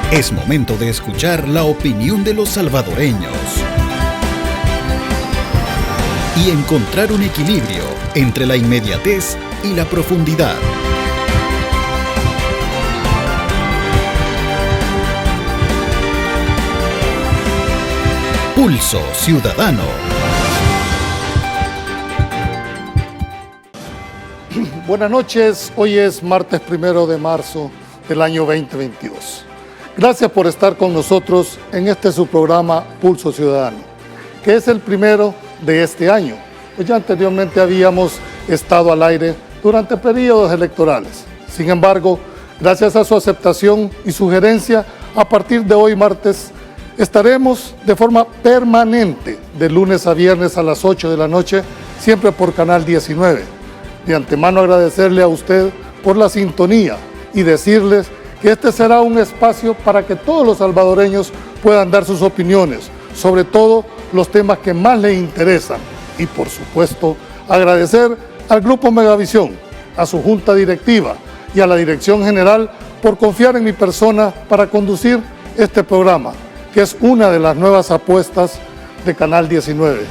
Es momento de escuchar la opinión de los salvadoreños y encontrar un equilibrio entre la inmediatez y la profundidad. Pulso Ciudadano. Buenas noches, hoy es martes 1 de marzo del año 2022. Gracias por estar con nosotros en este su programa Pulso Ciudadano, que es el primero de este año, pues ya anteriormente habíamos estado al aire durante periodos electorales. Sin embargo, gracias a su aceptación y sugerencia, a partir de hoy martes estaremos de forma permanente de lunes a viernes a las 8 de la noche, siempre por Canal 19. De antemano agradecerle a usted por la sintonía y decirles que este será un espacio para que todos los salvadoreños puedan dar sus opiniones, sobre todo los temas que más les interesan. Y por supuesto, agradecer al Grupo Megavisión, a su junta directiva y a la dirección general por confiar en mi persona para conducir este programa, que es una de las nuevas apuestas de Canal 19,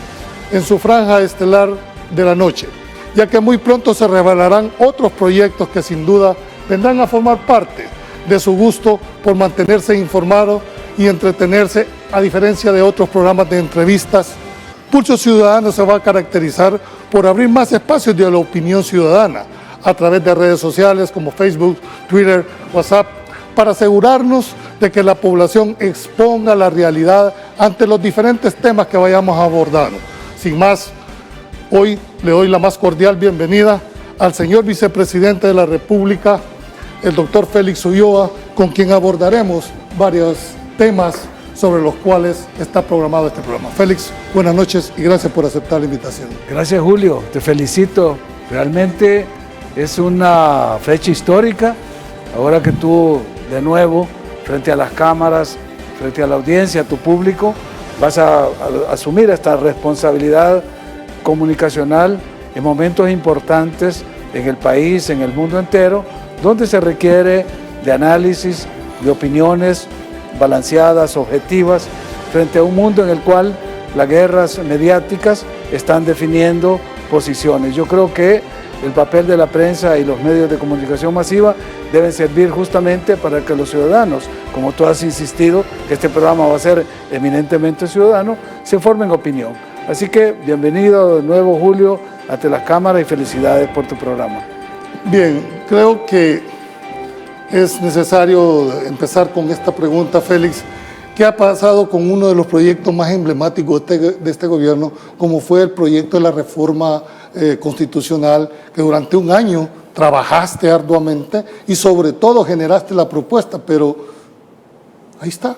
en su franja estelar de la noche, ya que muy pronto se revelarán otros proyectos que sin duda vendrán a formar parte de su gusto por mantenerse informado y entretenerse, a diferencia de otros programas de entrevistas. Pulso Ciudadano se va a caracterizar por abrir más espacios de la opinión ciudadana a través de redes sociales como Facebook, Twitter, WhatsApp, para asegurarnos de que la población exponga la realidad ante los diferentes temas que vayamos abordando. Sin más, hoy le doy la más cordial bienvenida al señor vicepresidente de la República, el doctor Félix Ulloa, con quien abordaremos varios temas sobre los cuales está programado este programa. Félix, buenas noches y gracias por aceptar la invitación. Gracias, Julio, te felicito. Realmente es una fecha histórica, ahora que tú de nuevo, frente a las cámaras, frente a la audiencia, a tu público, vas a asumir esta responsabilidad comunicacional en momentos importantes en el país, en el mundo entero, donde se requiere de análisis, de opiniones balanceadas, objetivas, frente a un mundo en el cual las guerras mediáticas están definiendo posiciones. Yo creo que el papel de la prensa y los medios de comunicación masiva deben servir justamente para que los ciudadanos, como tú has insistido, que este programa va a ser eminentemente ciudadano, se formen opinión. Así que bienvenido de nuevo, Julio, ante las cámaras y felicidades por tu programa. Bien, creo que es necesario empezar con esta pregunta, Félix. ¿Qué ha pasado con uno de los proyectos más emblemáticos de este gobierno, como fue el proyecto de la reforma constitucional, que durante un año trabajaste arduamente y sobre todo generaste la propuesta, pero ahí está,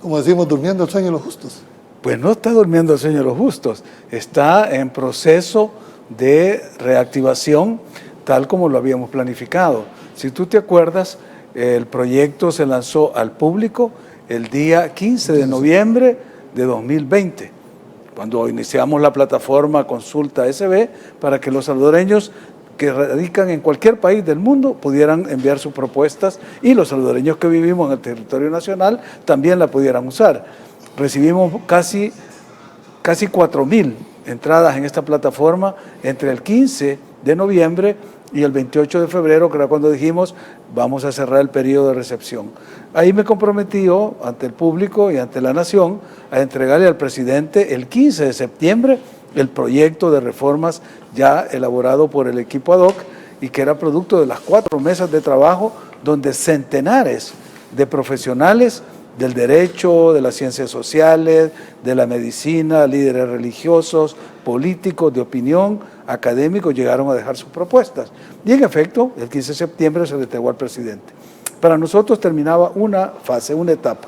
como decimos, durmiendo el sueño de los justos? Pues no está durmiendo el sueño de los justos, está en proceso de reactivación tal como lo habíamos planificado. Si tú te acuerdas, el proyecto se lanzó al público el día 15 de noviembre de 2020, cuando iniciamos la plataforma Consulta SB para que los salvadoreños que radican en cualquier país del mundo pudieran enviar sus propuestas y los salvadoreños que vivimos en el territorio nacional también la pudieran usar. Recibimos casi 4.000 entradas en esta plataforma entre el 15 de noviembre y el 28 de febrero, que era cuando dijimos vamos a cerrar el periodo de recepción. Ahí me comprometí yo ante el público y ante la nación a entregarle al presidente el 15 de septiembre el proyecto de reformas ya elaborado por el equipo ad hoc y que era producto de las 4 mesas de trabajo donde centenares de profesionales del derecho, de las ciencias sociales, de la medicina, líderes religiosos, políticos, de opinión, académicos, llegaron a dejar sus propuestas. Y en efecto, el 15 de septiembre se le entregó al presidente. Para nosotros terminaba una fase, una etapa.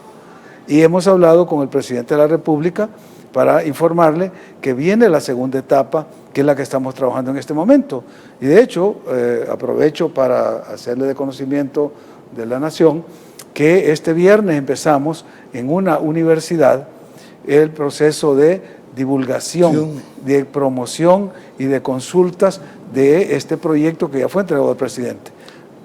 Y hemos hablado con el presidente de la República para informarle que viene la segunda etapa, que es la que estamos trabajando en este momento. Y de hecho, aprovecho para hacerle de conocimiento de la nación que este viernes empezamos en una universidad el proceso de divulgación, de promoción y de consultas de este proyecto que ya fue entregado al presidente.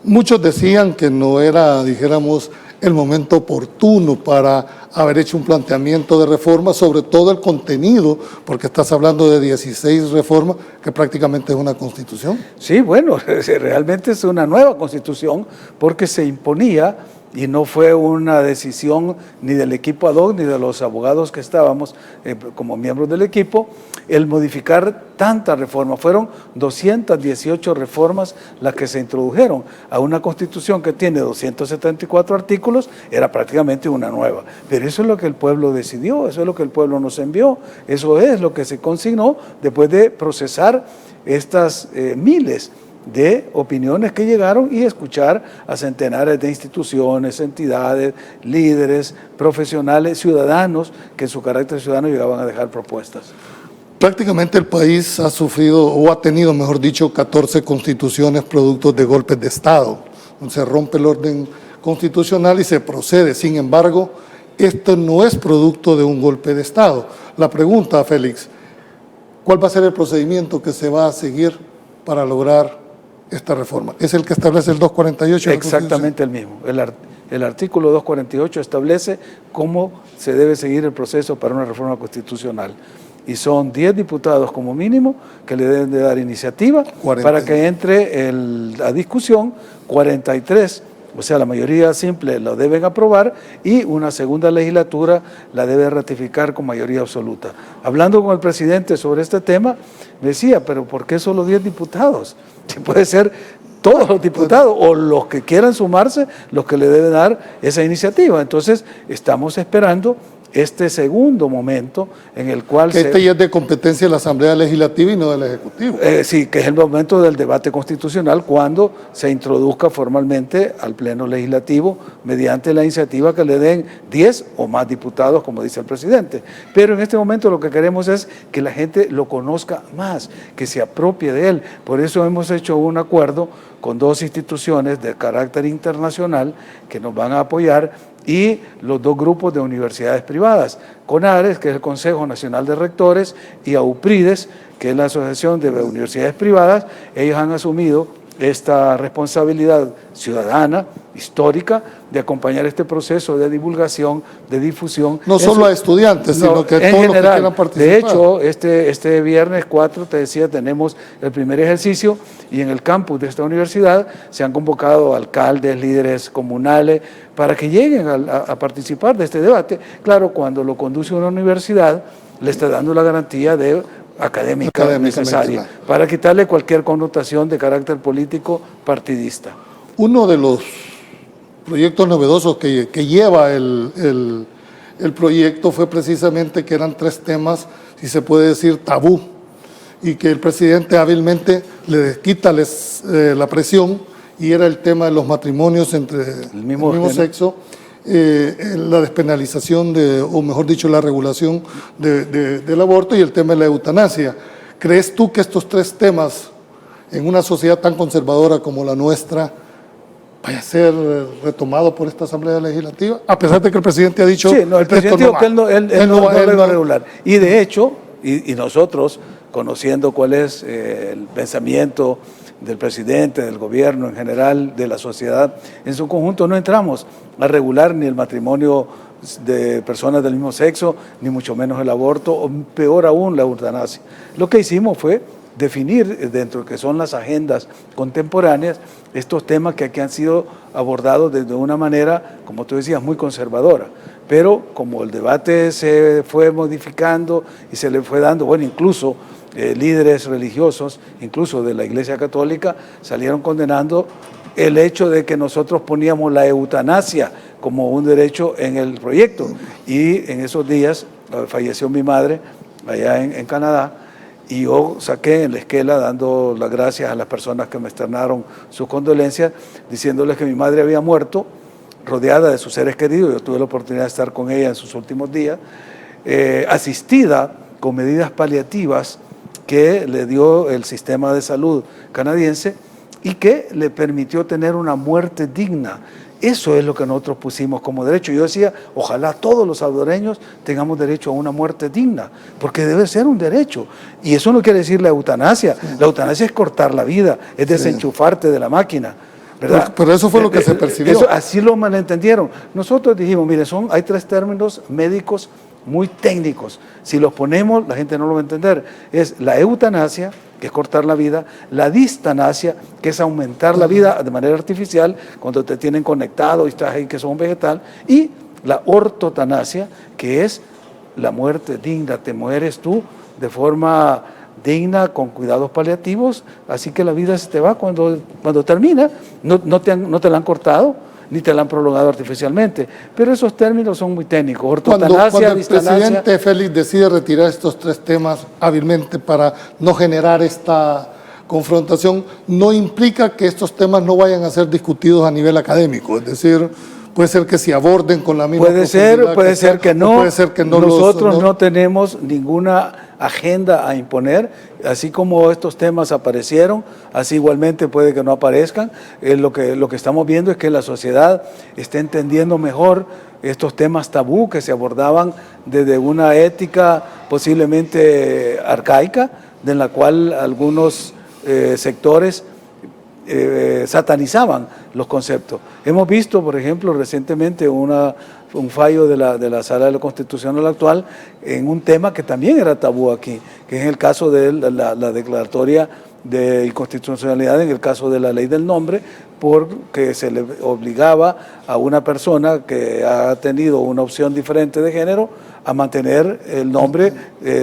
Muchos decían que no era, dijéramos, el momento oportuno para haber hecho un planteamiento de reforma, sobre todo el contenido, porque estás hablando de 16 reformas, que prácticamente es una constitución. Sí, bueno, realmente es una nueva constitución porque se imponía y no fue una decisión ni del equipo ad hoc ni de los abogados que estábamos como miembros del equipo el modificar tantas reformas. Fueron 218 reformas las que se introdujeron a una constitución que tiene 274 artículos, era prácticamente una nueva. Pero eso es lo que el pueblo decidió, eso es lo que el pueblo nos envió, eso es lo que se consignó después de procesar estas miles de opiniones que llegaron y escuchar a centenares de instituciones, entidades, líderes, profesionales, ciudadanos que en su carácter ciudadano llegaban a dejar propuestas. Prácticamente el país ha sufrido, o ha tenido, mejor dicho, 14 constituciones productos de golpes de Estado. Se rompe el orden constitucional y se procede. Sin embargo, esto no es producto de un golpe de Estado. La pregunta, Félix, ¿cuál va a ser el procedimiento que se va a seguir para lograr esta reforma? ¿Es el que establece el 248? Exactamente el mismo. El artículo 248 establece cómo se debe seguir el proceso para una reforma constitucional. Y son 10 diputados como mínimo que le deben de dar iniciativa 40. Para que entre a discusión, 43, o sea, la mayoría simple lo deben aprobar y una segunda legislatura la debe ratificar con mayoría absoluta. Hablando con el presidente sobre este tema, me decía, pero ¿por qué solo 10 diputados? Si puede ser todos los diputados o los que quieran sumarse, los que le deben dar esa iniciativa. Entonces, estamos esperando este segundo momento en el cual ya es de competencia de la Asamblea Legislativa y no del Ejecutivo. Sí, que es el momento del debate constitucional cuando se introduzca formalmente al Pleno Legislativo mediante la iniciativa que le den 10 o más diputados, como dice el presidente. Pero en este momento lo que queremos es que la gente lo conozca más, que se apropie de él. Por eso hemos hecho un acuerdo con 2 instituciones de carácter internacional que nos van a apoyar y los 2 grupos de universidades privadas, CONARES, que es el Consejo Nacional de Rectores, y AUPRIDES, que es la Asociación de Universidades Privadas. Ellos han asumido esta responsabilidad ciudadana, histórica, de acompañar este proceso de divulgación, de difusión. No solo a estudiantes, sino que a todos los que quieran participar. De hecho, este viernes 4, te decía, tenemos el primer ejercicio y en el campus de esta universidad se han convocado alcaldes, líderes comunales, para que lleguen a participar de este debate. Claro, cuando lo conduce una universidad, le está dando la garantía de académica necesaria para quitarle cualquier connotación de carácter político partidista. Uno de los proyectos novedosos que lleva el proyecto fue precisamente que eran 3 temas, si se puede decir, tabú, y que el presidente hábilmente le quita la presión, y era el tema de los matrimonios entre el mismo sexo, la despenalización o mejor dicho, la regulación del aborto y el tema de la eutanasia. ¿Crees tú que estos 3 temas, en una sociedad tan conservadora como la nuestra, vaya a ser retomado por esta Asamblea Legislativa? A pesar de que el presidente ha dicho... Sí, no, el presidente dijo que él no lo iba a regular. Y de hecho, y nosotros, conociendo cuál es el pensamiento del presidente, del gobierno en general, de la sociedad en su conjunto, no entramos a regular ni el matrimonio de personas del mismo sexo, ni mucho menos el aborto, o peor aún la eutanasia. Lo que hicimos fue definir dentro de que son las agendas contemporáneas estos temas que aquí han sido abordados desde una manera, como tú decías, muy conservadora. Pero como el debate se fue modificando y se le fue dando, bueno, incluso líderes religiosos, incluso de la Iglesia Católica, salieron condenando el hecho de que nosotros poníamos la eutanasia como un derecho en el proyecto. Y en esos días falleció mi madre allá en Canadá, y yo saqué en la esquela dando las gracias a las personas que me externaron sus condolencias, diciéndoles que mi madre había muerto rodeada de sus seres queridos. Yo tuve la oportunidad de estar con ella en sus últimos días, asistida con medidas paliativas que le dio el sistema de salud canadiense y que le permitió tener una muerte digna. Eso es lo que nosotros pusimos como derecho. Yo decía, ojalá todos los salvadoreños tengamos derecho a una muerte digna, porque debe ser un derecho. Y eso no quiere decir la eutanasia. Sí. La eutanasia es cortar la vida, es desenchufarte de la máquina. ¿verdad? Pero eso fue lo que se percibió. Eso, así lo malentendieron. Nosotros dijimos, mire, hay 3 términos médicos muy técnicos. Si los ponemos, la gente no lo va a entender. Es la eutanasia, que es cortar la vida, la distanasia, que es aumentar la vida de manera artificial, cuando te tienen conectado y estás ahí que sos un vegetal, y la ortotanasia, que es la muerte digna, te mueres tú de forma digna, con cuidados paliativos, así que la vida se te va cuando termina, no te la han cortado, ni te la han prolongado artificialmente, pero esos términos son muy técnicos, ortotanasia, Cuando el distanasia. presidente Félix decide retirar estos 3 temas hábilmente para no generar esta confrontación, no implica que estos temas no vayan a ser discutidos a nivel académico, es decir, puede ser que se aborden con la misma profundidad puede ser que no. puede ser que no. Nosotros no tenemos ninguna agenda a imponer, así como estos temas aparecieron, así igualmente puede que no aparezcan. Lo que estamos viendo es que la sociedad está entendiendo mejor estos temas tabú que se abordaban desde una ética posiblemente arcaica, de la cual algunos sectores satanizaban los conceptos. Hemos visto, por ejemplo, recientemente un fallo de la Sala de lo Constitucional actual en un tema que también era tabú aquí, que es el caso de la declaratoria de inconstitucionalidad en el caso de la ley del nombre, porque se le obligaba a una persona que ha tenido una opción diferente de género a mantener el nombre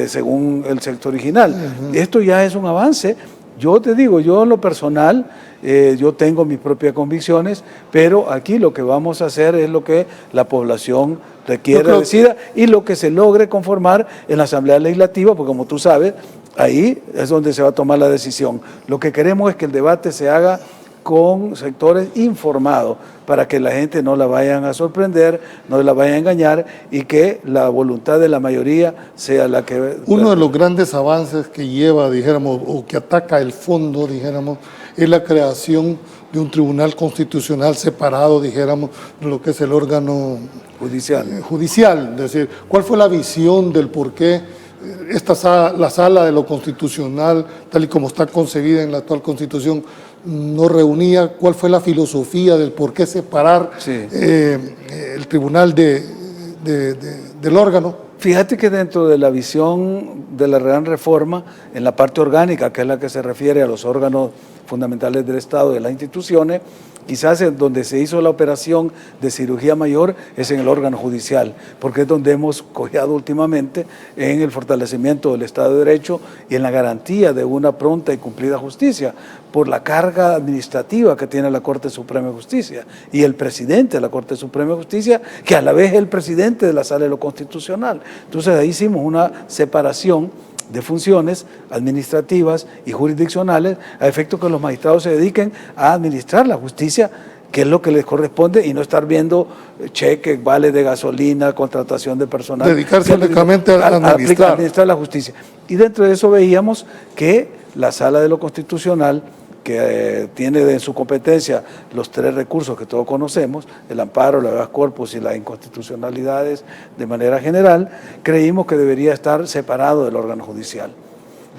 según el sexo original. Esto ya es un avance. Yo te digo, yo en lo personal, yo tengo mis propias convicciones, pero aquí lo que vamos a hacer es lo que la población requiere, decida, y lo que se logre conformar en la Asamblea Legislativa, porque como tú sabes, ahí es donde se va a tomar la decisión. Lo que queremos es que el debate se haga con sectores informados, para que la gente no la vayan a sorprender, no la vayan a engañar, y que la voluntad de la mayoría sea la que... Uno de los grandes avances que lleva, dijéramos, o que ataca el fondo, dijéramos, es la creación de un tribunal constitucional separado, dijéramos, de lo que es el órgano judicial. Es decir, ¿cuál fue la visión del por qué la sala de lo constitucional, tal y como está concebida en la actual Constitución, no reunía? ¿Cuál fue la filosofía del por qué separar el tribunal del órgano? Fíjate que dentro de la visión de la gran reforma, en la parte orgánica, que es la que se refiere a los órganos fundamentales del Estado y de las instituciones, quizás en donde se hizo la operación de cirugía mayor es en el órgano judicial, porque es donde hemos cojeado últimamente en el fortalecimiento del Estado de Derecho y en la garantía de una pronta y cumplida justicia, por la carga administrativa que tiene la Corte Suprema de Justicia y el presidente de la Corte Suprema de Justicia, que a la vez es el presidente de la Sala de lo Constitucional. Entonces ahí hicimos una separación de funciones administrativas y jurisdiccionales a efecto que los magistrados se dediquen a administrar la justicia, que es lo que les corresponde, y no estar viendo cheques, vales de gasolina, contratación de personal. Dedicarse únicamente a administrar la justicia. Y dentro de eso veíamos que la Sala de lo Constitucional, que tiene en su competencia los 3 recursos que todos conocemos, el amparo, el habeas corpus y las inconstitucionalidades de manera general, creímos que debería estar separado del órgano judicial.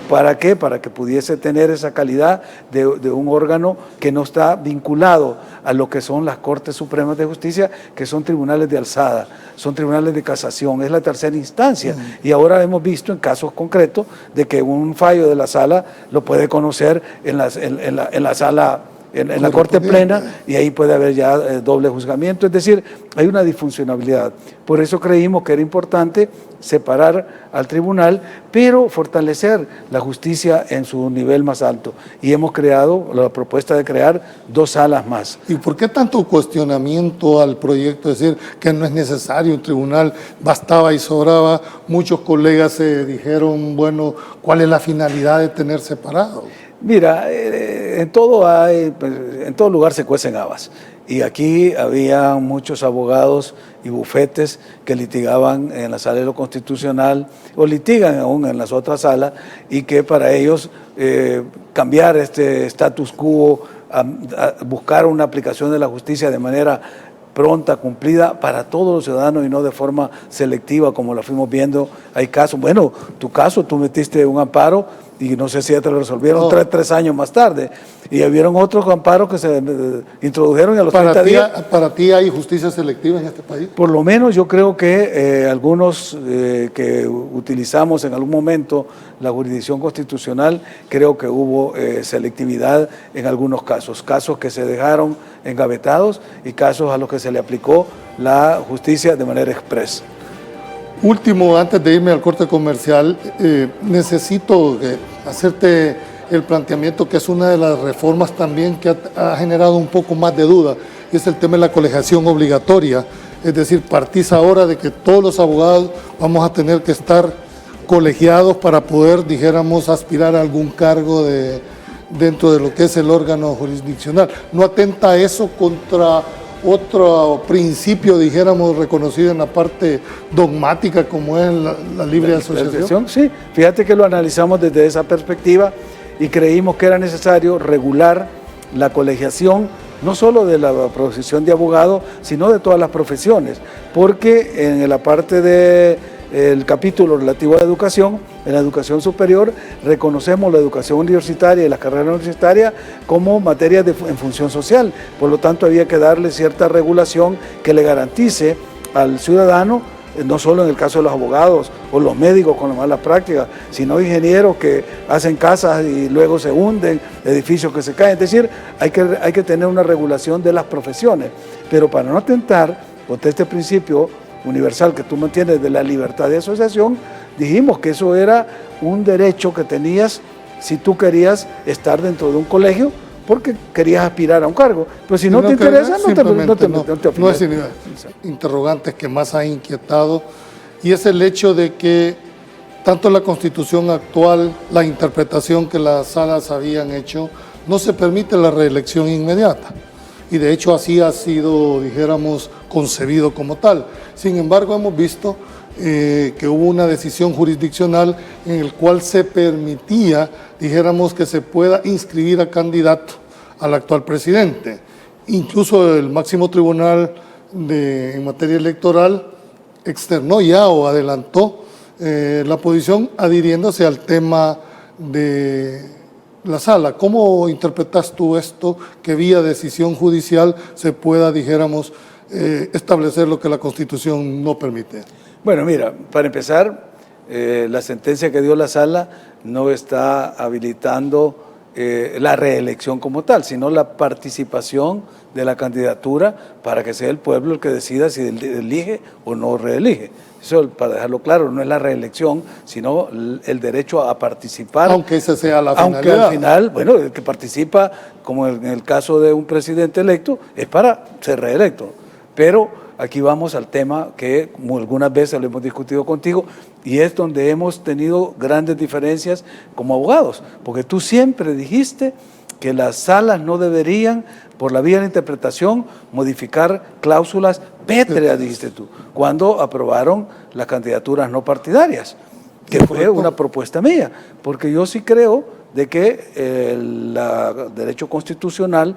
¿Para qué? Para que pudiese tener esa calidad de un órgano que no está vinculado a lo que son las Cortes Supremas de Justicia, que son tribunales de alzada, son tribunales de casación, es la tercera instancia. Y ahora hemos visto en casos concretos de que un fallo de la sala lo puede conocer en la sala, en la Corte Plena, y ahí puede haber ya doble juzgamiento. Es decir, hay una disfuncionalidad. Por eso creímos que era importante separar al tribunal, pero fortalecer la justicia en su nivel más alto. Y hemos creado la propuesta de crear 2 salas más. ¿Y por qué tanto cuestionamiento al proyecto? Es decir, que no es necesario un tribunal, bastaba y sobraba. Muchos colegas se dijeron, bueno, ¿cuál es la finalidad de tener separado? Mira, en todo lugar se cuecen habas, y aquí había muchos abogados y bufetes que litigaban en la Sala de lo Constitucional, o litigan aún en las otras salas, y que para ellos cambiar este status quo, a buscar una aplicación de la justicia de manera pronta, cumplida para todos los ciudadanos y no de forma selectiva como la fuimos viendo. Hay casos, bueno, tu caso, tú metiste un amparo y no sé si ya te lo resolvieron tres años más tarde. Y hubieron otros amparos que se introdujeron y a los 30 días. ¿Para ti hay justicia selectiva en este país? Por lo menos yo creo que algunos que utilizamos en algún momento la jurisdicción constitucional, creo que hubo selectividad en algunos casos que se dejaron engavetados y casos a los que se le aplicó la justicia de manera expresa. Último, antes de irme al corte comercial, necesito hacerte el planteamiento que es una de las reformas también que ha generado un poco más de duda, y es el tema de la colegiación obligatoria. Es decir, partís ahora de que todos los abogados vamos a tener que estar colegiados para poder, dijéramos, aspirar a algún cargo dentro de lo que es el órgano jurisdiccional. ¿No atenta eso contra otro principio, dijéramos, reconocido en la parte dogmática como es la libre asociación? Sí, fíjate que lo analizamos desde esa perspectiva y creímos que era necesario regular la colegiación, no solo de la profesión de abogado, sino de todas las profesiones, porque en la parte del capítulo relativo a la educación, en la educación superior, reconocemos la educación universitaria y las carreras universitarias como materias en función social. Por lo tanto, había que darle cierta regulación que le garantice al ciudadano, no solo en el caso de los abogados o los médicos con las malas prácticas, sino ingenieros que hacen casas y luego se hunden, edificios que se caen. Es decir, hay que tener una regulación de las profesiones, pero para no atentar contra este principio universal que tú mantienes de la libertad de asociación, dijimos que eso era un derecho que tenías si tú querías estar dentro de un colegio porque querías aspirar a un cargo, pero si no te interesa, no te no es interrogantes que más ha inquietado, y es el hecho de que tanto la Constitución actual, la interpretación que las salas habían hecho, no se permite la reelección inmediata. Y de hecho así ha sido, dijéramos, concebido como tal. Sin embargo, hemos visto que hubo una decisión jurisdiccional en el cual se permitía, dijéramos, que se pueda inscribir a candidato al actual presidente. Incluso el máximo tribunal en materia electoral externó ya o adelantó la posición adhiriéndose al tema de la sala. ¿Cómo interpretas tú esto, que vía decisión judicial se pueda, dijéramos, establecer lo que la Constitución no permite? Bueno, mira, para empezar, la sentencia que dio la sala no está habilitando la reelección como tal, sino la participación de la candidatura para que sea el pueblo el que decida si elige o no reelige. Eso, para dejarlo claro, no es la reelección, sino el derecho a participar. Aunque esa sea la finalidad. Aunque al final, bueno, el que participa, como en el caso de un presidente electo, es para ser reelecto. Pero aquí vamos al tema que como algunas veces lo hemos discutido contigo, y es donde hemos tenido grandes diferencias como abogados, porque tú siempre dijiste que las salas no deberían, por la vía de la interpretación, modificar cláusulas pétreas, dijiste tú, cuando aprobaron las candidaturas no partidarias, que fue una propuesta mía, porque yo sí creo de que el derecho constitucional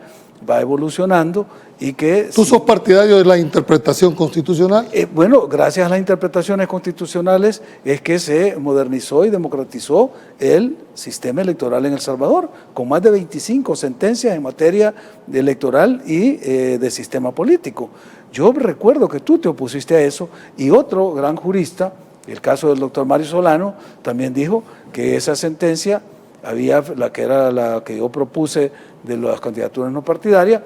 va evolucionando y que... ¿Tú sos partidario de la interpretación constitucional? Bueno, gracias a las interpretaciones constitucionales es que se modernizó y democratizó el sistema electoral en El Salvador, con más de 25 sentencias en materia electoral y de sistema político. Yo recuerdo que tú te opusiste a eso, y otro gran jurista, el caso del doctor Mario Solano, también dijo que esa sentencia la que yo propuse de las candidaturas no partidarias,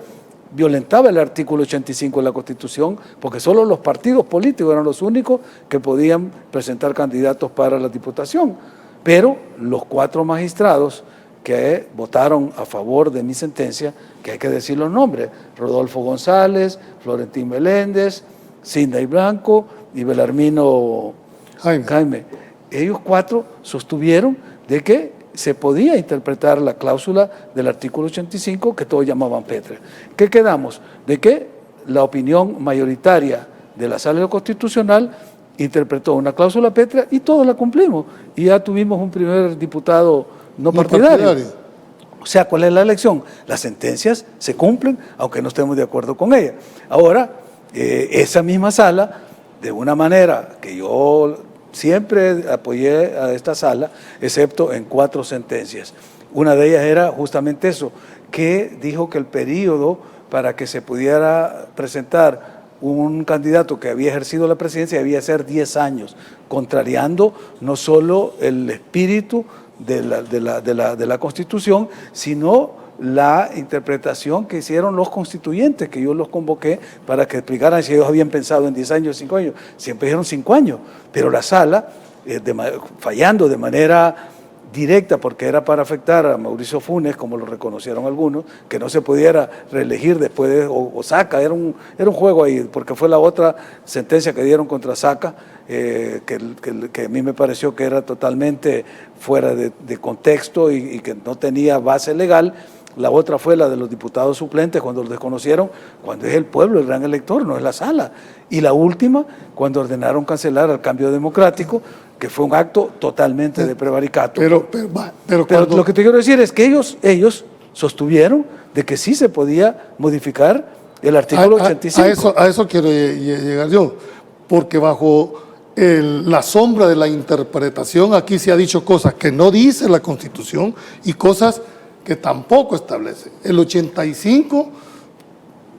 violentaba el artículo 85 de la Constitución, porque solo los partidos políticos eran los únicos que podían presentar candidatos para la diputación. Pero los 4 magistrados que votaron a favor de mi sentencia, que hay que decir los nombres: Rodolfo González, Florentín Meléndez, Sidney Blanco y Belarmino Jaime, ellos 4 sostuvieron de que se podía interpretar la cláusula del artículo 85 que todos llamaban pétrea. ¿Qué quedamos? De que la opinión mayoritaria de la Sala Constitucional interpretó una cláusula pétrea y todos la cumplimos. Y ya tuvimos un primer diputado no partidario. O sea, ¿cuál es la elección? Las sentencias se cumplen aunque no estemos de acuerdo con ellas. Ahora, esa misma sala, de una manera que yo siempre apoyé a esta sala, excepto en 4 sentencias. Una de ellas era justamente eso, que dijo que el periodo para que se pudiera presentar un candidato que había ejercido la presidencia debía ser 10 años, contrariando no solo el espíritu de la Constitución, sino la interpretación que hicieron los constituyentes, que yo los convoqué para que explicaran si ellos habían pensado en 10 años o 5 años. Siempre dijeron 5 años, pero la sala, fallando de manera directa, porque era para afectar a Mauricio Funes, como lo reconocieron algunos, que no se pudiera reelegir después de Saca, era un juego ahí, porque fue la otra sentencia que dieron contra Saca, que a mí me pareció que era totalmente fuera de contexto y que no tenía base legal. La otra fue la de los diputados suplentes, cuando los desconocieron, cuando es el pueblo el gran elector, no es la sala. Y la última, cuando ordenaron cancelar al cambio democrático, que fue un acto totalmente de prevaricato. Pero lo que te quiero decir es que ellos sostuvieron de que sí se podía modificar el artículo 85. A eso quiero llegar yo, porque bajo la sombra de la interpretación aquí se ha dicho cosas que no dice la Constitución y cosas que tampoco establece. El 85,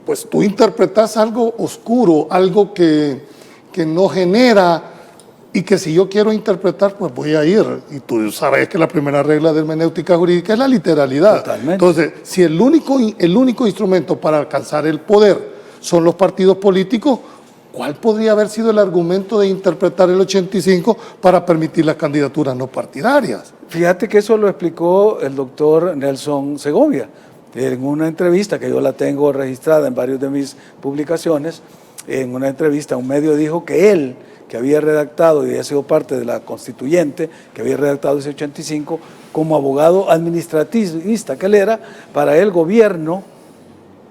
pues tú interpretas algo oscuro, algo que no genera, y que si yo quiero interpretar, pues voy a ir. Y tú sabes que la primera regla de hermenéutica jurídica es la literalidad. Totalmente. Entonces, si el único instrumento para alcanzar el poder son los partidos políticos, ¿cuál podría haber sido el argumento de interpretar el 85 para permitir las candidaturas no partidarias? Fíjate que eso lo explicó el doctor Nelson Segovia en una entrevista que yo la tengo registrada en varias de mis publicaciones. En una entrevista un medio dijo que él, que había redactado y había sido parte de la constituyente, que había redactado ese 85, como abogado administrativista que él era, para él gobierno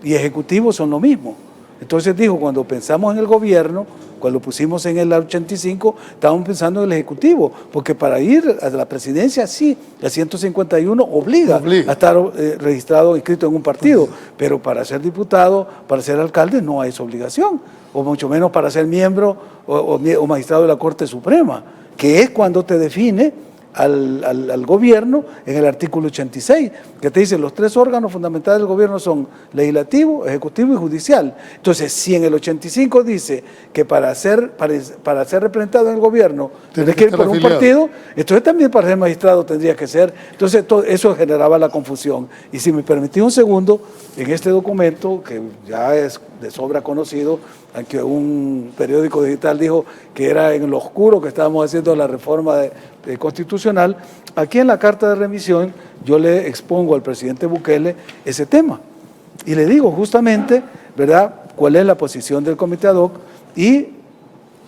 y ejecutivo son lo mismo. Entonces dijo, cuando pensamos en el gobierno, cuando lo pusimos en el 85, estábamos pensando en el Ejecutivo, porque para ir a la presidencia, sí, la 151 obliga a estar registrado, inscrito en un partido, pero para ser diputado, para ser alcalde, no hay esa obligación, o mucho menos para ser miembro o magistrado de la Corte Suprema, que es cuando te define al gobierno en el artículo 86, que te dice los 3 órganos fundamentales del gobierno son legislativo, ejecutivo y judicial. Entonces, si en el 85 dice que para ser representado en el gobierno tienes que ir por un partido, entonces también para ser magistrado tendría que ser. Entonces, eso generaba la confusión. Y si me permitís un segundo, en este documento, que ya es de sobra conocido, aunque un periódico digital dijo que era en lo oscuro que estábamos haciendo la reforma constitucional, aquí en la carta de remisión yo le expongo al presidente Bukele ese tema y le digo justamente, ¿verdad?, cuál es la posición del comité ad hoc, y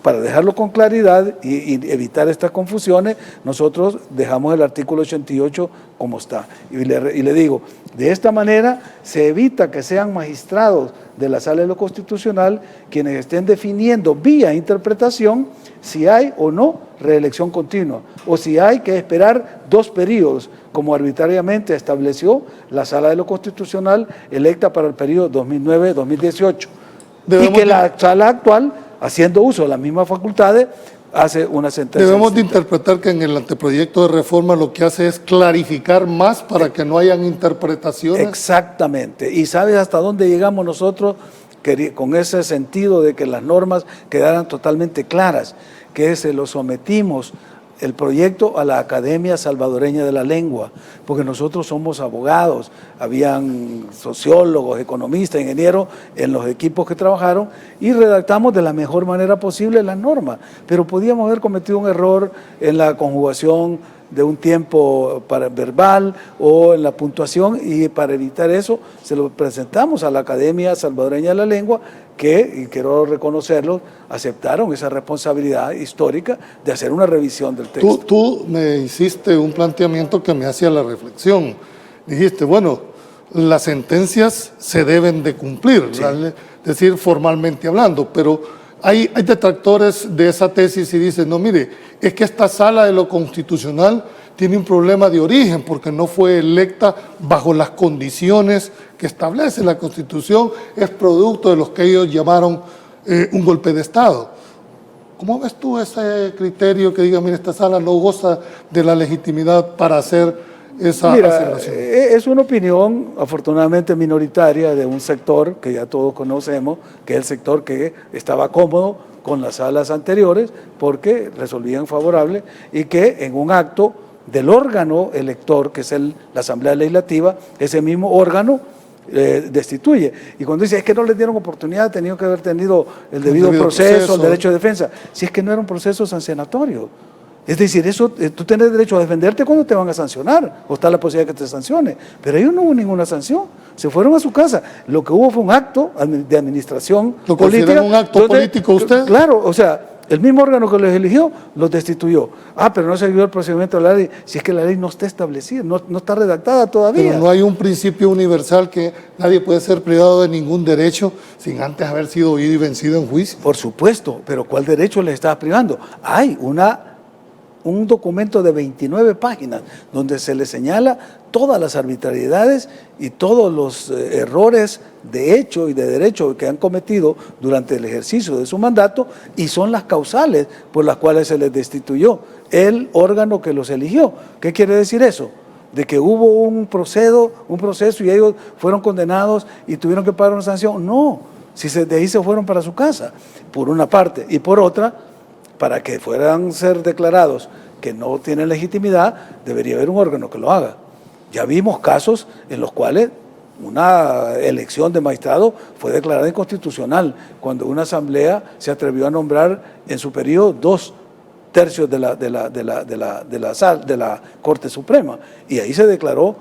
para dejarlo con claridad y evitar estas confusiones, nosotros dejamos el artículo 88 como está. Y le digo, de esta manera se evita que sean magistrados de la Sala de lo Constitucional quienes estén definiendo vía interpretación si hay o no reelección continua, o si hay que esperar 2 periodos, como arbitrariamente estableció la Sala de lo Constitucional electa para el periodo 2009-2018. Y que la Sala actual, haciendo uso de las mismas facultades, hace una sentencia. Debemos de interpretar que en el anteproyecto de reforma lo que hace es clarificar más para que no hayan interpretaciones. Exactamente. ¿Y sabes hasta dónde llegamos nosotros con ese sentido de que las normas quedaran totalmente claras? Que se lo sometimos el proyecto a la Academia Salvadoreña de la Lengua, porque nosotros somos abogados, habían sociólogos, economistas, ingenieros en los equipos que trabajaron y redactamos de la mejor manera posible las normas, pero podíamos haber cometido un error en la conjugación de un tiempo verbal o en la puntuación, y para evitar eso se lo presentamos a la Academia Salvadoreña de la Lengua, que, y quiero reconocerlo, aceptaron esa responsabilidad histórica de hacer una revisión del texto. Tú me hiciste un planteamiento que me hacía la reflexión. Dijiste, bueno, las sentencias se deben de cumplir, sí, es decir, formalmente hablando, pero hay detractores de esa tesis y dicen, no, mire, es que esta Sala de lo Constitucional tiene un problema de origen porque no fue electa bajo las condiciones que establece la Constitución, es producto de los que ellos llamaron un golpe de Estado. ¿Cómo ves tú ese criterio que diga, mira, esta sala no goza de la legitimidad para hacer esa aseveración? Es una opinión afortunadamente minoritaria de un sector que ya todos conocemos, que es el sector que estaba cómodo con las salas anteriores porque resolvían favorable y que en un acto del órgano elector, que es la Asamblea Legislativa, ese mismo órgano destituye. Y cuando dice, es que no les dieron oportunidad, tenían que haber tenido el debido proceso, el derecho de defensa. Si es que no era un proceso sancionatorio. Es decir, eso, tú tienes derecho a defenderte cuando te van a sancionar, o está la posibilidad de que te sancione. Pero ellos no hubo ninguna sanción, se fueron a su casa. Lo que hubo fue un acto de administración política. ¿Lo consideran un acto político usted? Claro, o sea, el mismo órgano que los eligió los destituyó. Pero no se siguió el procedimiento de la ley. Si es que la ley no está establecida, no está redactada todavía. Pero no hay un principio universal que nadie puede ser privado de ningún derecho sin antes haber sido oído y vencido en juicio. Por supuesto, pero ¿cuál derecho le estaba privando? Hay un documento de 29 páginas donde se le señala todas las arbitrariedades y todos los errores de hecho y de derecho que han cometido durante el ejercicio de su mandato y son las causales por las cuales se les destituyó el órgano que los eligió. ¿Qué quiere decir eso? De que hubo un proceso y ellos fueron condenados y tuvieron que pagar una sanción. No, de ahí se fueron para su casa, por una parte, y por otra, para que fueran ser declarados que no tienen legitimidad, debería haber un órgano que lo haga. Ya vimos casos en los cuales una elección de magistrado fue declarada inconstitucional, cuando una asamblea se atrevió a nombrar en su periodo 2/3 de la Corte Suprema, y ahí se declaró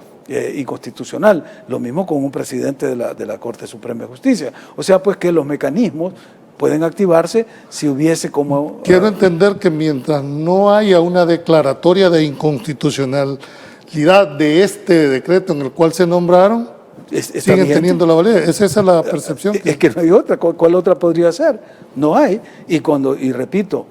inconstitucional. Lo mismo con un presidente de la Corte Suprema de Justicia. O sea, pues que los mecanismos pueden activarse si hubiese como... Quiero entender que mientras no haya una declaratoria de inconstitucionalidad de este decreto en el cual se nombraron, siguen teniendo la validez. Esa es la percepción. Es que no hay otra. ¿Cuál otra podría ser? No hay. Y repito,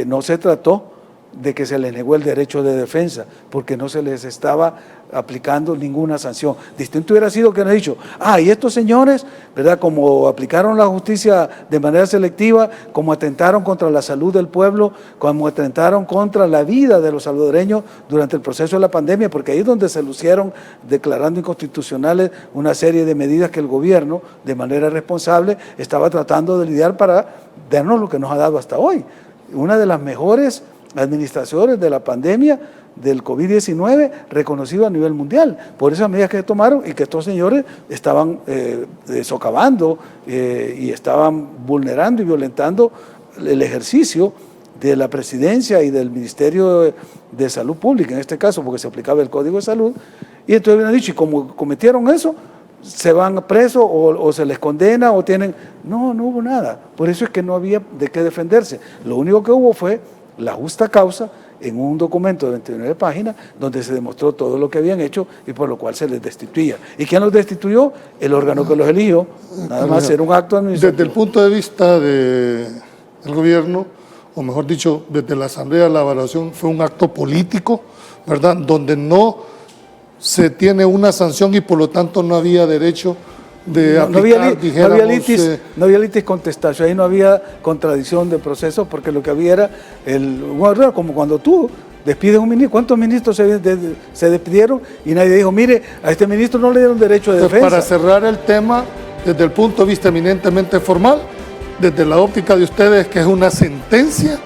no se trató de que se les negó el derecho de defensa, porque no se les estaba aplicando ninguna sanción. Distinto hubiera sido que han dicho, y estos señores, ¿verdad?, como aplicaron la justicia de manera selectiva, como atentaron contra la salud del pueblo, como atentaron contra la vida de los salvadoreños durante el proceso de la pandemia, porque ahí es donde se lucieron declarando inconstitucionales una serie de medidas que el gobierno, de manera responsable, estaba tratando de lidiar para darnos lo que nos ha dado hasta hoy. Una de las mejores administraciones de la pandemia del COVID-19 reconocido a nivel mundial, por esas medidas que tomaron y que estos señores estaban socavando y estaban vulnerando y violentando el ejercicio de la presidencia y del Ministerio de Salud Pública, en este caso, porque se aplicaba el Código de Salud, y entonces habían dicho, y como cometieron eso, se van presos o se les condena o tienen... No hubo nada, por eso es que no había de qué defenderse. Lo único que hubo fue la justa causa en un documento de 29 páginas donde se demostró todo lo que habían hecho y por lo cual se les destituía. ¿Y quién los destituyó? El órgano que los eligió, nada más era un acto administrativo. Desde el punto de vista del gobierno, o mejor dicho, desde la Asamblea de la Evaluación, fue un acto político, ¿verdad?, donde no se tiene una sanción y por lo tanto no había derecho de aplicar, no había litis contestación, ahí no había contradicción de proceso, porque lo que había era como cuando tú despides un ministro. ¿Cuántos ministros se despidieron y nadie dijo, mire, a este ministro no le dieron derecho de defensa? Para cerrar el tema, desde el punto de vista eminentemente formal, desde la óptica de ustedes, que es una sentencia,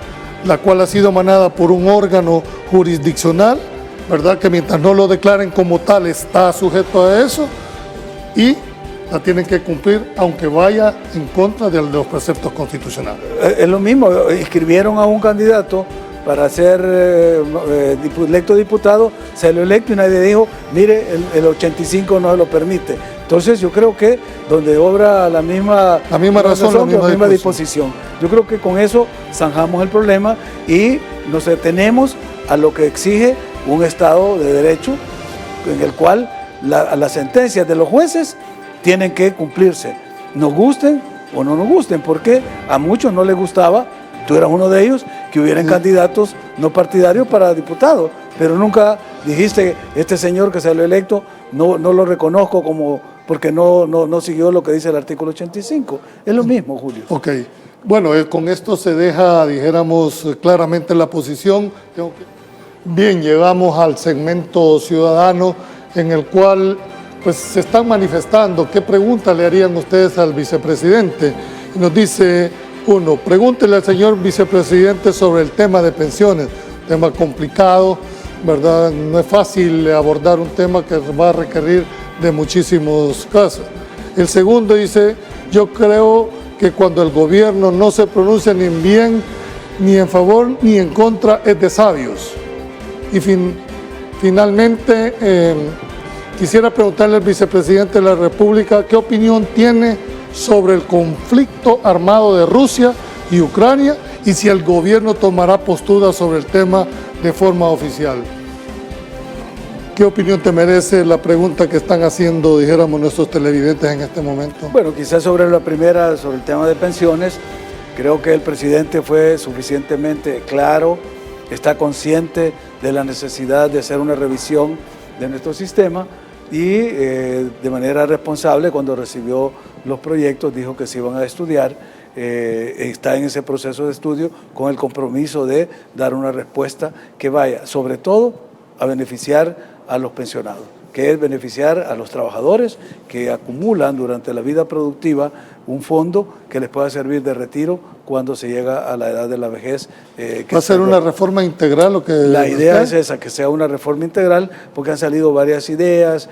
la cual ha sido emanada por un órgano jurisdiccional, ¿verdad?, que mientras no lo declaren como tal está sujeto a eso y la tienen que cumplir aunque vaya en contra de los preceptos constitucionales. Es lo mismo, inscribieron a un candidato para ser electo diputado, se lo electo y nadie dijo, mire, el 85 no lo permite. Entonces yo creo que donde obra la misma razón, la misma disposición. Yo creo que con eso zanjamos el problema y nos atenemos a lo que exige un Estado de Derecho, en el cual las sentencias de los jueces tienen que cumplirse, nos gusten o no nos gusten, porque a muchos no les gustaba, tú eras uno de ellos, que hubieran candidatos no partidarios para diputados, pero nunca dijiste, este señor que salió electo, no lo reconozco como porque no siguió lo que dice el artículo 85. Es lo mismo, Julio. Ok, Bueno, con esto se deja, dijéramos, claramente la posición. Bien, llegamos al segmento ciudadano en el cual pues, se están manifestando. ¿Qué pregunta le harían ustedes al vicepresidente? Y nos dice uno, pregúntele al señor vicepresidente sobre el tema de pensiones, tema complicado, ¿verdad? No es fácil abordar un tema que va a requerir de muchísimos casos. El segundo dice, yo creo que cuando el gobierno no se pronuncia ni en bien, ni en favor, ni en contra, es de sabios. Y finalmente, quisiera preguntarle al vicepresidente de la República qué opinión tiene sobre el conflicto armado de Rusia y Ucrania y si el gobierno tomará postura sobre el tema de forma oficial. ¿Qué opinión te merece la pregunta que están haciendo, dijéramos, nuestros televidentes en este momento? Bueno, quizás sobre la primera, sobre el tema de pensiones, creo que el presidente fue suficientemente claro, está consciente de la necesidad de hacer una revisión de nuestro sistema y de manera responsable, cuando recibió los proyectos, dijo que se iban a estudiar. Está en ese proceso de estudio con el compromiso de dar una respuesta que vaya, sobre todo, a beneficiar a los pensionados, que es beneficiar a los trabajadores que acumulan durante la vida productiva un fondo que les pueda servir de retiro cuando se llega a la edad de la vejez. ¿Va a ser una reforma integral o que la idea es esa, que sea una reforma integral, porque han salido varias ideas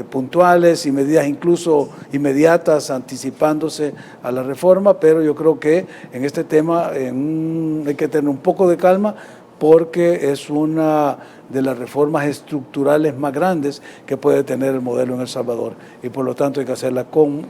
puntuales y medidas incluso inmediatas anticipándose a la reforma, pero yo creo que en este tema hay que tener un poco de calma, porque es una de las reformas estructurales más grandes que puede tener el modelo en El Salvador, y por lo tanto hay que hacerla con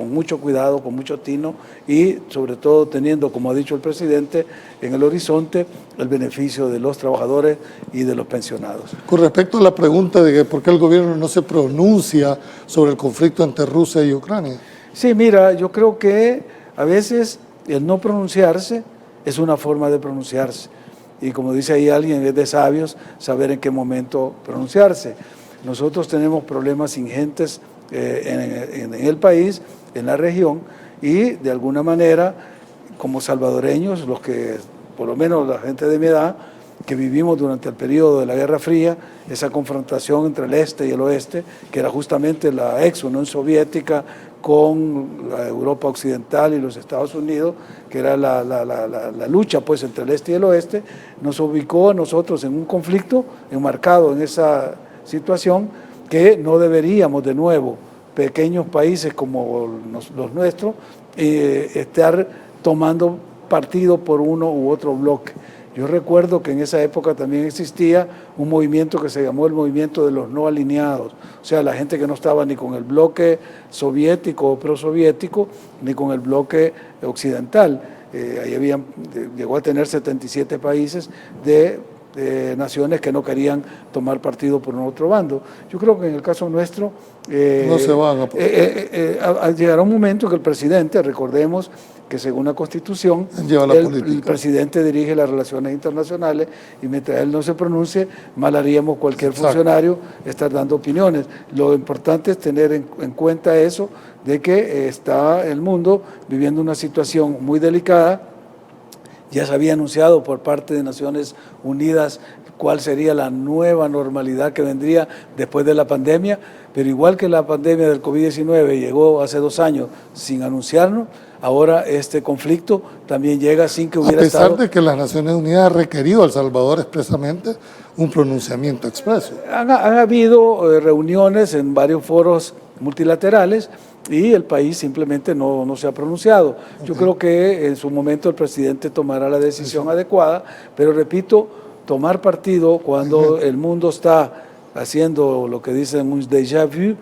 mucho cuidado, con mucho tino, y sobre todo teniendo, como ha dicho el presidente, en el horizonte el beneficio de los trabajadores y de los pensionados. Con respecto a la pregunta de por qué el gobierno no se pronuncia sobre el conflicto entre Rusia y Ucrania. Sí, mira, yo creo que a veces el no pronunciarse es una forma de pronunciarse. Y como dice ahí alguien, es de sabios saber en qué momento pronunciarse. Nosotros tenemos problemas ingentes en el país, en la región, y de alguna manera, como salvadoreños, los que, por lo menos la gente de mi edad, que vivimos durante el periodo de la Guerra Fría, esa confrontación entre el este y el oeste, que era justamente la ex Unión Soviética con la Europa Occidental y los Estados Unidos, que era la lucha pues entre el este y el oeste, nos ubicó a nosotros en un conflicto enmarcado en esa situación que no deberíamos de nuevo, pequeños países como los nuestros, estar tomando partido por uno u otro bloque. Yo recuerdo que en esa época también existía un movimiento que se llamó el movimiento de los no alineados, o sea, la gente que no estaba ni con el bloque soviético o prosoviético, ni con el bloque occidental. Ahí llegó a tener 77 países de naciones que no querían tomar partido por un otro bando. Yo creo que en el caso nuestro no se van a llegará un momento que el presidente, recordemos que según la Constitución, el presidente dirige las relaciones internacionales, y mientras él no se pronuncie, mal haríamos cualquier funcionario estar dando opiniones. Lo importante es tener en cuenta eso, de que está el mundo viviendo una situación muy delicada. Ya se había anunciado por parte de Naciones Unidas cuál sería la nueva normalidad que vendría después de la pandemia, pero igual que la pandemia del COVID-19 llegó hace 2 años sin anunciarnos, ahora este conflicto también llega sin que hubiera estado... A pesar de que las Naciones Unidas han requerido a El Salvador expresamente un pronunciamiento expreso. Han habido reuniones en varios foros multilaterales y el país simplemente no se ha pronunciado. Yo creo que en su momento el presidente tomará la decisión adecuada, pero repito, tomar partido cuando el mundo está haciendo lo que dicen un déjà vu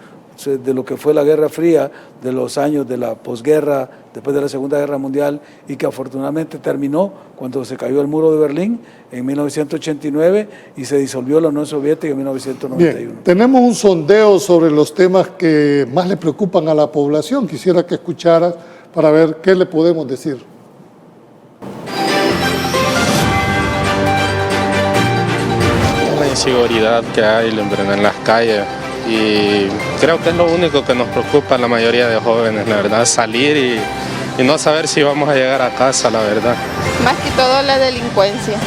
de lo que fue la Guerra Fría, de los años de la posguerra, después de la Segunda Guerra Mundial, y que afortunadamente terminó cuando se cayó el muro de Berlín en 1989 y se disolvió la Unión Soviética en 1991. Bien, tenemos un sondeo sobre los temas que más le preocupan a la población. Quisiera que escuchara para ver qué le podemos decir. La inseguridad que hay en las calles, y creo que es lo único que nos preocupa a la mayoría de jóvenes, la verdad, salir y no saber si vamos a llegar a casa, la verdad. Más que todo la delincuencia.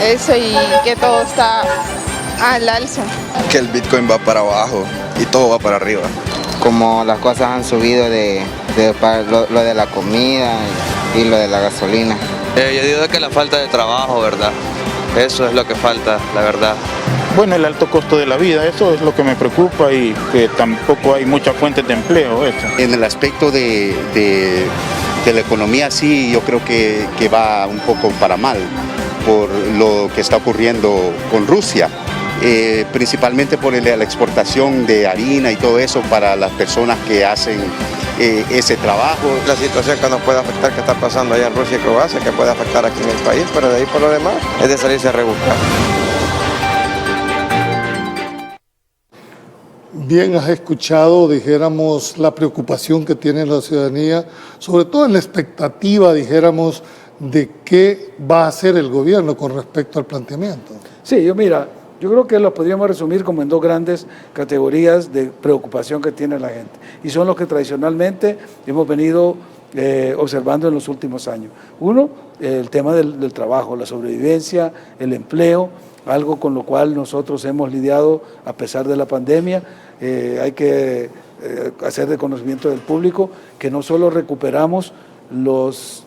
Eso, y que todo está al alza. Que el Bitcoin va para abajo y todo va para arriba. Como las cosas han subido lo de la comida y lo de la gasolina. Yo digo que la falta de trabajo, ¿verdad? Eso es lo que falta, la verdad. Bueno, el alto costo de la vida, eso es lo que me preocupa, y que tampoco hay muchas fuentes de empleo. Eso. En el aspecto de la economía, sí, yo creo que va un poco para mal por lo que está ocurriendo con Rusia. Principalmente por la exportación de harina y todo eso para las personas que hacen ese trabajo. La situación que nos puede afectar, que está pasando allá en Rusia y Croacia, que puede afectar aquí en el país, pero de ahí por lo demás es de salirse a rebuscar. Bien, has escuchado, dijéramos, la preocupación que tiene la ciudadanía, sobre todo en la expectativa, dijéramos, de qué va a hacer el gobierno con respecto al planteamiento. Sí, yo creo que lo podríamos resumir como en dos grandes categorías de preocupación que tiene la gente, y son los que tradicionalmente hemos venido observando en los últimos años. Uno, el tema del trabajo, la sobrevivencia, el empleo, algo con lo cual nosotros hemos lidiado a pesar de la pandemia. Hay que hacer de conocimiento del público que no solo recuperamos los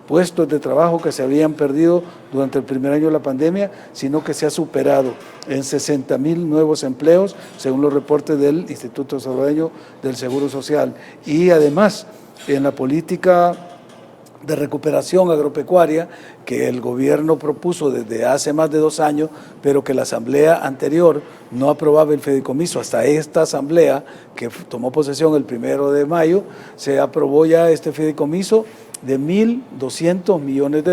puestos de trabajo que se habían perdido durante el primer año de la pandemia, sino que se ha superado en 60,000 nuevos empleos, según los reportes del Instituto Salvadoreño del Seguro Social. Y además, en la política de recuperación agropecuaria que el gobierno propuso desde hace más de 2 años, pero que la asamblea anterior no aprobaba el fideicomiso. Hasta esta asamblea, que tomó posesión el 1 de mayo, se aprobó ya este fideicomiso de $1.200 millones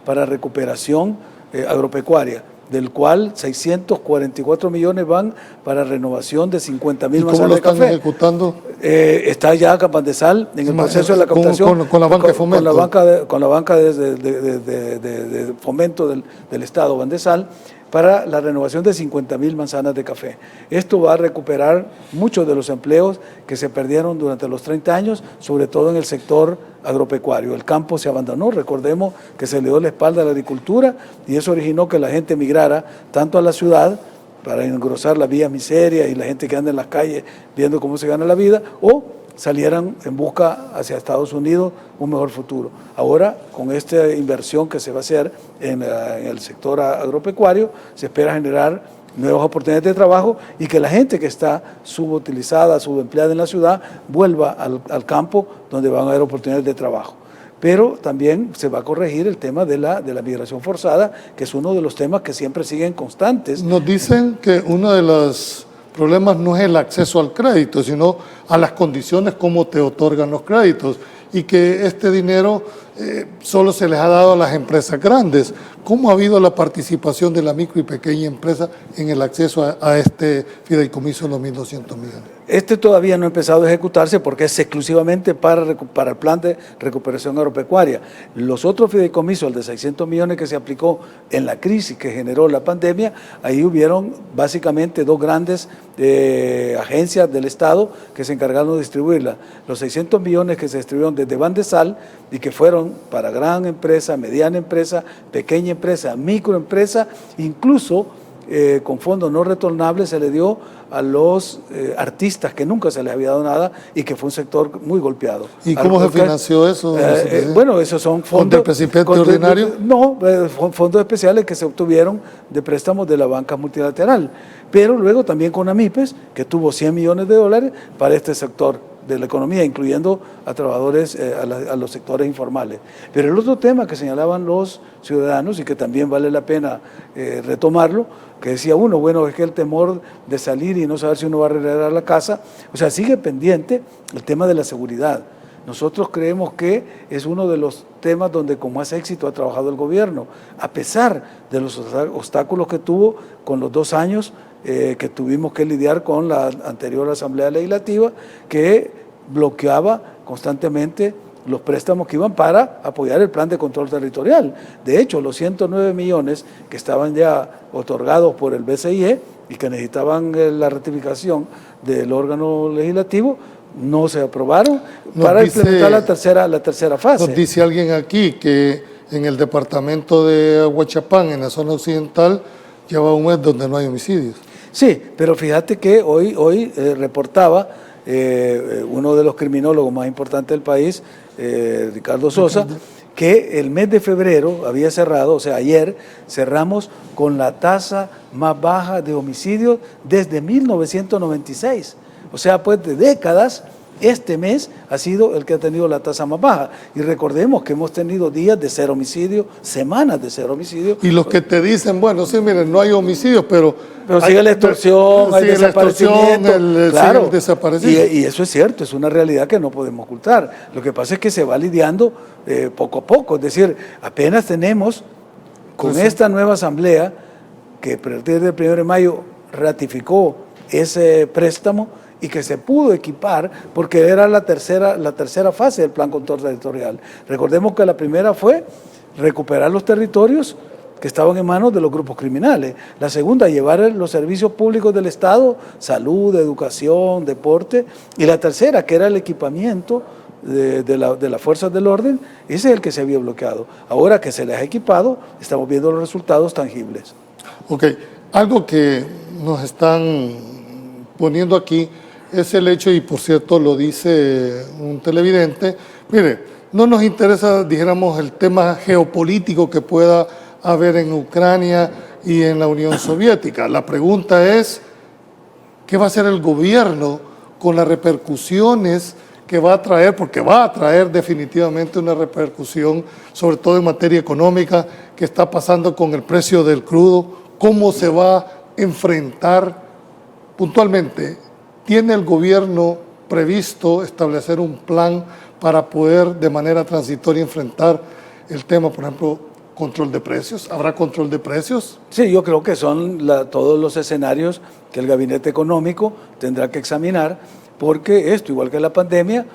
para recuperación agropecuaria, del cual 644 millones van para renovación de 50,000 manzanas de café. ¿Cómo lo están ejecutando? Está ya Bandesal en el proceso de la captación con la banca de fomento. Con la banca de fomento del Estado, Bandesal, para la renovación de 50,000 manzanas de café. Esto va a recuperar muchos de los empleos que se perdieron durante los 30 años, sobre todo en el sector agropecuario. El campo se abandonó, recordemos que se le dio la espalda a la agricultura, y eso originó que la gente migrara tanto a la ciudad para engrosar la vía miseria y la gente que anda en las calles viendo cómo se gana la vida, o salieran en busca hacia Estados Unidos un mejor futuro. Ahora, con esta inversión que se va a hacer en el sector agropecuario, se espera generar nuevas oportunidades de trabajo y que la gente que está subutilizada, subempleada en la ciudad, vuelva al campo, donde van a haber oportunidades de trabajo. Pero también se va a corregir el tema de la migración forzada, que es uno de los temas que siempre siguen constantes. Nos dicen que uno de los problemas no es el acceso al crédito, sino a las condiciones como te otorgan los créditos, y que este dinero solo se les ha dado a las empresas grandes. ¿Cómo ha habido la participación de la micro y pequeña empresa en el acceso a este fideicomiso de los 1.200 millones? Este todavía no ha empezado a ejecutarse porque es exclusivamente para el plan de recuperación agropecuaria. Los otros fideicomisos, el de 600 millones que se aplicó en la crisis que generó la pandemia, ahí hubieron básicamente 2 grandes agencias del Estado que se encargaron de distribuirla. Los 600 millones que se distribuyeron desde Bandesal y que fueron para gran empresa, mediana empresa, pequeña empresa, microempresa, incluso con fondos no retornables se le dio a los artistas, que nunca se les había dado nada y que fue un sector muy golpeado. ¿Y cómo se financió eso? Bueno, esos son fondos... ¿Del presidente ordinario? No, fondos especiales que se obtuvieron de préstamos de la banca multilateral, pero luego también con AMIPES, que tuvo $100 millones para este sector de la economía, incluyendo a trabajadores, a los sectores informales. Pero el otro tema que señalaban los ciudadanos y que también vale la pena retomarlo, que decía uno, bueno, es que el temor de salir y no saber si uno va a regresar a la casa, o sea, sigue pendiente el tema de la seguridad. Nosotros creemos que es uno de los temas donde con más éxito ha trabajado el gobierno, a pesar de los obstáculos que tuvo con los 2 años que tuvimos que lidiar con la anterior Asamblea Legislativa, que bloqueaba constantemente los préstamos que iban para apoyar el plan de control territorial. De hecho, los 109 millones que estaban ya otorgados por el BCIE y que necesitaban la ratificación del órgano legislativo, no se aprobaron Nos para dice- implementar la tercera fase. Nos dice alguien aquí que en el departamento de Aguachapán, en la zona occidental, lleva un mes donde no hay homicidios. Sí, pero fíjate que hoy reportaba uno de los criminólogos más importantes del país, Ricardo Sosa, que el mes de febrero había cerrado, o sea, ayer cerramos con la tasa más baja de homicidios desde 1996. O sea, pues de décadas, este mes ha sido el que ha tenido la tasa más baja. Y recordemos que hemos tenido días de 0 homicidio, semanas de 0 homicidio. Y los que te dicen, bueno, sí, miren, no hay homicidios, pero sigue la extorsión, hay sigue la extorsión, desaparecimiento. Claro, el desaparecido. y eso es cierto, es una realidad que no podemos ocultar. Lo que pasa es que se va lidiando poco a poco. Es decir, apenas tenemos con Pues sí. esta nueva asamblea, que a partir del 1 de mayo ratificó ese préstamo y que se pudo equipar porque era la tercera fase del plan control territorial. Recordemos que la primera fue recuperar los territorios que estaban en manos de los grupos criminales. La segunda, llevar los servicios públicos del Estado, salud, educación, deporte. Y la tercera, que era el equipamiento de las fuerzas del orden, ese es el que se había bloqueado. Ahora que se les ha equipado, estamos viendo los resultados tangibles. Ok, algo que nos están poniendo aquí es el hecho, y por cierto lo dice un televidente, mire, no nos interesa, dijéramos, el tema geopolítico que pueda haber en Ucrania y en la Unión Soviética. La pregunta es, ¿qué va a hacer el gobierno con las repercusiones que va a traer? Porque va a traer definitivamente una repercusión, sobre todo en materia económica, que está pasando con el precio del crudo. ¿Cómo se va a enfrentar puntualmente? ¿Tiene el gobierno previsto establecer un plan para poder de manera transitoria enfrentar el tema, por ejemplo, control de precios? ¿Habrá control de precios? Sí, yo creo que son todos los escenarios que el gabinete económico tendrá que examinar, porque esto, igual que la pandemia,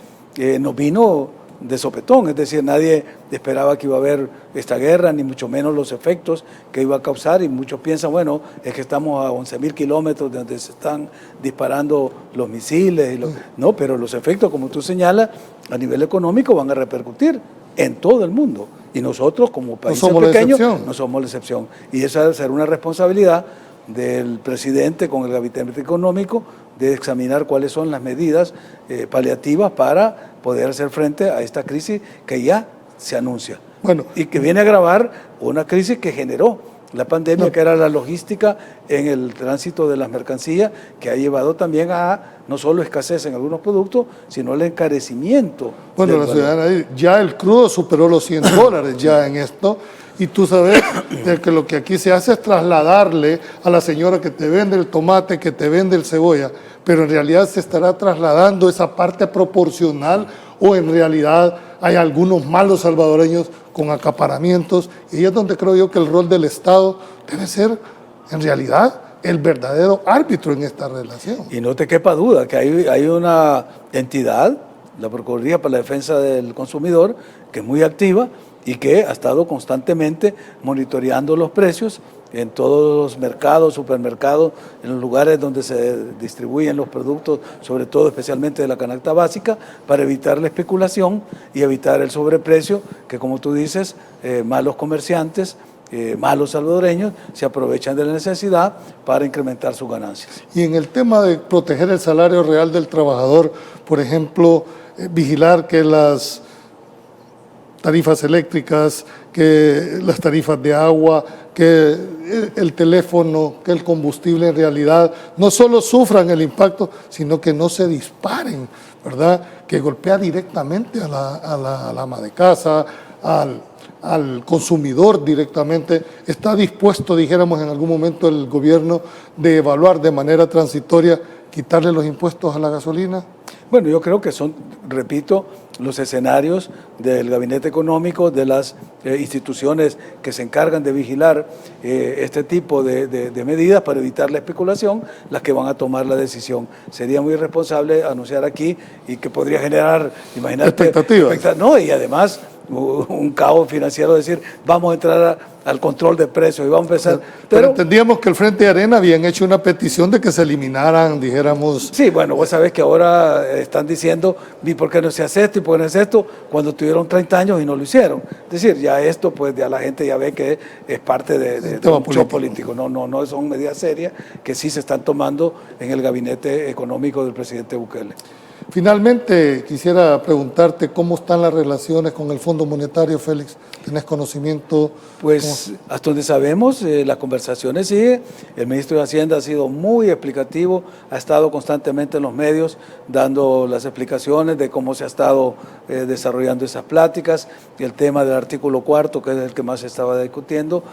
nos vino de sopetón, es decir, nadie esperaba que iba a haber esta guerra, ni mucho menos los efectos que iba a causar, y muchos piensan, bueno, es que estamos a 11.000 kilómetros de donde se están disparando los misiles, no, pero los efectos, como tú señalas, a nivel económico van a repercutir en todo el mundo, y nosotros como países pequeños no somos la excepción, y esa debe ser una responsabilidad del presidente con el gabinete económico de examinar cuáles son las medidas paliativas para poder hacer frente a esta crisis que ya se anuncia. Bueno, y que viene a agravar una crisis que generó la pandemia, que era la logística en el tránsito de las mercancías, que ha llevado también a no solo escasez en algunos productos, sino el encarecimiento. Bueno, la ciudadana, ya el crudo superó los $100 ya en esto, y tú sabes que lo que aquí se hace es trasladarle a la señora que te vende el tomate, que te vende el cebolla, pero en realidad se estará trasladando esa parte proporcional, o en realidad hay algunos malos salvadoreños con acaparamientos, y ahí es donde creo yo que el rol del Estado debe ser en realidad el verdadero árbitro en esta relación. Y no te quepa duda que hay una entidad, la Procuraduría para la Defensa del Consumidor, que es muy activa y que ha estado constantemente monitoreando los precios en todos los mercados, supermercados, en los lugares donde se distribuyen los productos, sobre todo especialmente de la canasta básica, para evitar la especulación y evitar el sobreprecio, que como tú dices, malos comerciantes, malos salvadoreños se aprovechan de la necesidad para incrementar sus ganancias. Y en el tema de proteger el salario real del trabajador, por ejemplo, vigilar que las tarifas eléctricas, que las tarifas de agua, que el teléfono, que el combustible en realidad no solo sufran el impacto, sino que no se disparen, ¿verdad? Que golpea directamente a la ama de casa, al consumidor directamente. ¿Está dispuesto, dijéramos en algún momento, el gobierno de evaluar de manera transitoria quitarle los impuestos a la gasolina? Bueno, yo creo que son, repito, los escenarios del gabinete económico, de las instituciones que se encargan de vigilar este tipo de medidas para evitar la especulación, las que van a tomar la decisión. Sería muy irresponsable anunciar aquí y que podría generar, imagínate, expectativas. No, y además un caos financiero, decir, vamos a entrar al control de precios y vamos a empezar. Pero entendíamos que el Frente de Arena habían hecho una petición de que se eliminaran, dijéramos. Sí, bueno, vos sabés que ahora están diciendo, ¿y por qué no se hace esto y por qué no hace esto? Cuando tuvieron 30 años y no lo hicieron. Es decir, ya esto, pues ya la gente ya ve que es parte de un show político. No son medidas serias que sí se están tomando en el gabinete económico del presidente Bukele. Finalmente, quisiera preguntarte cómo están las relaciones con el Fondo Monetario, Félix. ¿Tenés conocimiento? Pues hasta donde sabemos, las conversaciones siguen. El ministro de Hacienda ha sido muy explicativo, ha estado constantemente en los medios dando las explicaciones de cómo se ha estado desarrollando esas pláticas, y el tema del artículo 4, que es el que más se estaba discutiendo,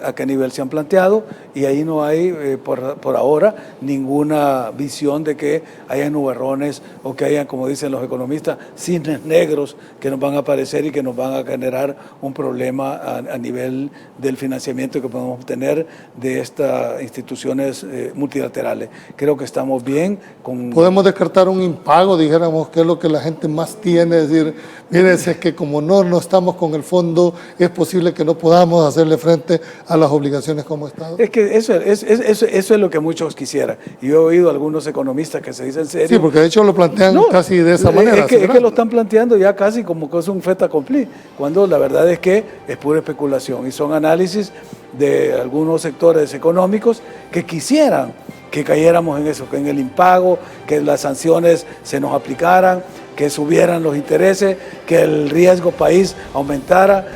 a qué nivel se han planteado, y ahí no hay por ahora ninguna visión de que haya nubarrones o que hayan, como dicen los economistas, cisnes negros que nos van a aparecer y que nos van a generar un problema a nivel del financiamiento que podemos obtener de estas instituciones multilaterales. Creo que estamos bien con... ¿Podemos descartar un impago, dijéramos, que es lo que la gente más tiene? Es decir, mire, es que como no estamos con el fondo, es posible que no podamos hacerle frente a las obligaciones como Estado. Es que eso es lo que muchos quisieran. Y yo he oído a algunos economistas que se dicen serio. Sí, porque de hecho lo plantean casi de esa manera. Es que lo están planteando ya casi como que es un fait accompli, cuando la verdad es que es pura especulación y son análisis de algunos sectores económicos que quisieran que cayéramos en eso, que en el impago, que las sanciones se nos aplicaran, que subieran los intereses, que el riesgo país aumentara.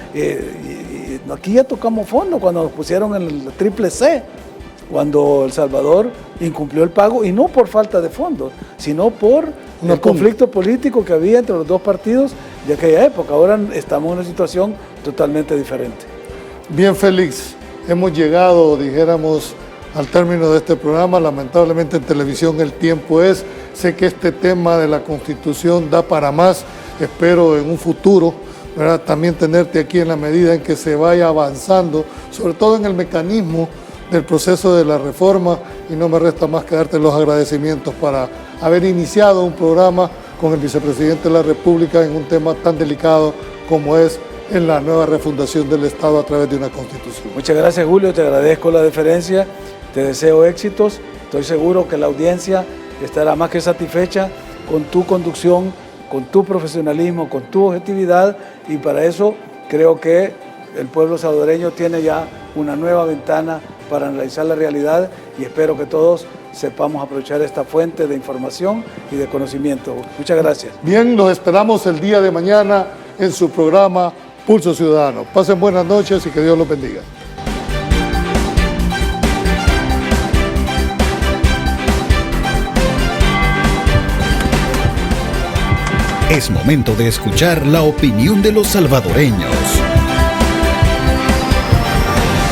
Aquí ya tocamos fondo cuando nos pusieron en el triple C, cuando El Salvador incumplió el pago, y no por falta de fondos, sino por el conflicto político que había entre los dos partidos de aquella época. Ahora estamos en una situación totalmente diferente. Bien, Félix, hemos llegado, dijéramos, al término de este programa. Lamentablemente en televisión el tiempo es. Sé que este tema de la Constitución da para más. Espero en un futuro, ¿verdad?, también tenerte aquí en la medida en que se vaya avanzando, sobre todo en el mecanismo del proceso de la reforma, y no me resta más que darte los agradecimientos para haber iniciado un programa con el vicepresidente de la República en un tema tan delicado como es en la nueva refundación del Estado a través de una Constitución. Muchas gracias, Julio, te agradezco la deferencia, te deseo éxitos, estoy seguro que la audiencia estará más que satisfecha con tu conducción, con tu profesionalismo, con tu objetividad, y para eso creo que el pueblo salvadoreño tiene ya una nueva ventana para analizar la realidad, y espero que todos sepamos aprovechar esta fuente de información y de conocimiento. Muchas gracias. Bien, los esperamos el día de mañana en su programa Pulso Ciudadano. Pasen buenas noches y que Dios los bendiga. Es momento de escuchar la opinión de los salvadoreños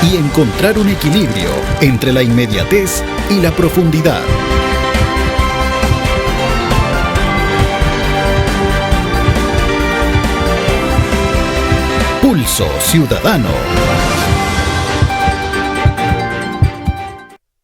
y encontrar un equilibrio entre la inmediatez y la profundidad. Pulso Ciudadano.